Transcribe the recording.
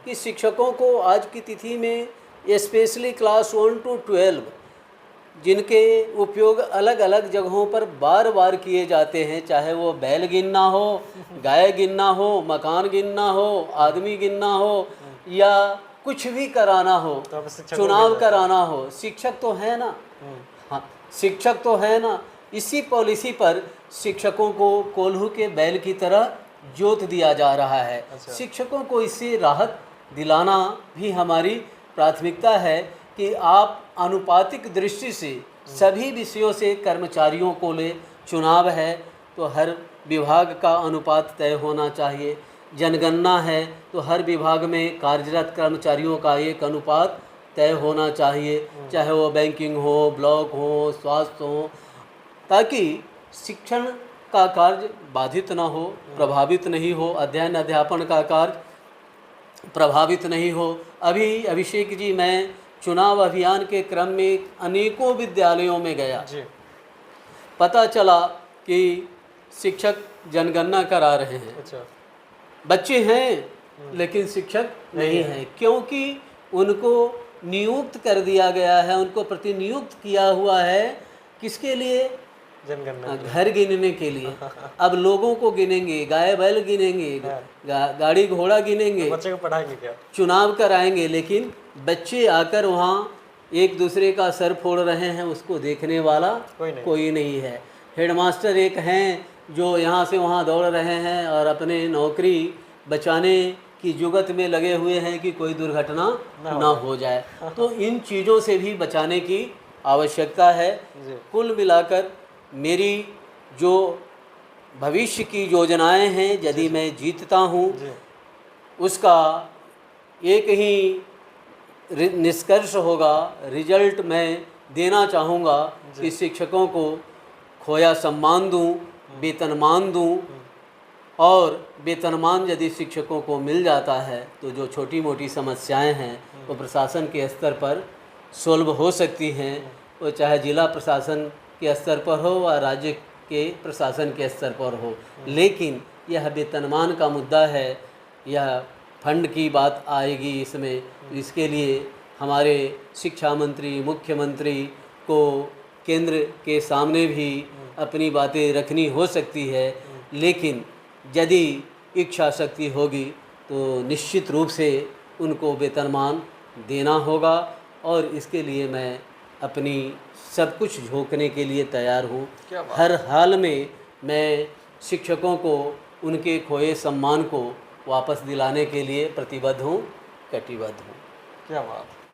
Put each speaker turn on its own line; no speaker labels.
कि शिक्षकों को आज की तिथि में स्पेशली क्लास 1 to 12 जिनके उपयोग अलग अलग जगहों पर बार बार किए जाते हैं, चाहे वो बैल गिनना हो, गाय गिनना हो, मकान गिनना हो, आदमी गिनना हो या कुछ भी कराना हो,
तो
चुनाव कराना हो, शिक्षक तो है ना। हाँ, शिक्षक तो है ना। इसी पॉलिसी पर शिक्षकों को कोल्हू के बैल की तरह जोत दिया जा रहा है। शिक्षकों को इससे राहत दिलाना भी हमारी प्राथमिकता है कि आप आनुपातिक दृष्टि से सभी विषयों से कर्मचारियों को ले। चुनाव है तो हर विभाग का अनुपात तय होना चाहिए, जनगणना है तो हर विभाग में कार्यरत कर्मचारियों का एक अनुपात तय होना चाहिए, चाहे वो बैंकिंग हो, ब्लॉक हो, स्वास्थ्य हो, ताकि शिक्षण का कार्य बाधित ना हो, प्रभावित नहीं हो, अध्ययन अध्यापन का कार्य प्रभावित नहीं हो। अभी अभिषेक जी, मैं चुनाव अभियान के क्रम में अनेकों विद्यालयों में गया, पता चला कि शिक्षक जनगणना करा रहे हैं। बच्चे हैं लेकिन शिक्षक नहीं हैं, क्योंकि उनको नियुक्त कर दिया गया है, उनको प्रतिनियुक्त किया हुआ है। किसके लिए?
जनगणना,
घर गिनने के लिए। अब लोगों को गिनेंगे, गाय बैल गिनेंगे, गाड़ी घोड़ा गिनेंगे,
तो बच्चे को पढ़ाएंगे क्या?
चुनाव कराएंगे, लेकिन बच्चे आकर वहाँ एक दूसरे का सर फोड़ रहे हैं, उसको देखने वाला कोई नहीं है। हेडमास्टर एक हैं जो यहाँ से वहाँ दौड़ रहे हैं और अपने नौकरी बचाने की जुगत में लगे हुए हैं कि कोई दुर्घटना ना हो जाए। तो इन चीज़ों से भी बचाने की आवश्यकता है। कुल मिलाकर मेरी जो भविष्य की योजनाएं हैं, यदि मैं जीतता हूँ, उसका एक ही निष्कर्ष होगा, रिजल्ट मैं देना चाहूँगा कि शिक्षकों को खोया सम्मान दूँ, वेतनमान दूँ, और वेतनमान यदि शिक्षकों को मिल जाता है तो जो छोटी मोटी समस्याएं हैं वो प्रशासन के स्तर पर सोल्व हो सकती हैं, वो चाहे जिला प्रशासन के स्तर पर हो या राज्य के प्रशासन के स्तर पर हो। लेकिन यह वेतनमान का मुद्दा है, यह फंड की बात आएगी इसमें। इसके लिए हमारे शिक्षा मंत्री, मुख्यमंत्री को केंद्र के सामने भी अपनी बातें रखनी हो सकती है, लेकिन यदि इच्छा शक्ति होगी तो निश्चित रूप से उनको वेतनमान देना होगा, और इसके लिए मैं अपनी सब कुछ झोंकने के लिए तैयार हूँ। हर हाल में मैं शिक्षकों को उनके खोए सम्मान को वापस दिलाने के लिए प्रतिबद्ध हूँ, कटिबद्ध हूँ।
क्या बात।